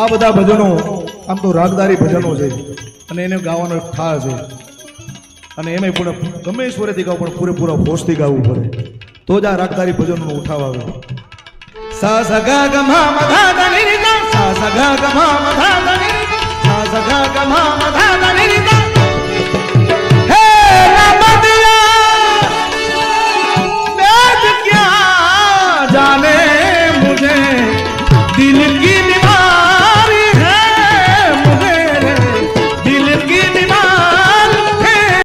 આ બધા ભજનો આમ તો રાગદારી ભજનો છે અને એને ગાવાનો એક ઠાર છે અને એમાં પણ ગમે સ્વરેથી ગાવું પણ પૂરેપૂરા હોશથી ગાવું પડે તો જ આ રાગદારી ભજનનો ઉઠાવ આવે. સા સ ગ ગ મ મ ધા ધ નિ રિ ધ સા સ ગ ગ મ મ ધા ધ નિ રિ ધ સા સ ગ ગ મ મ ધા ધ નિ રિ ધ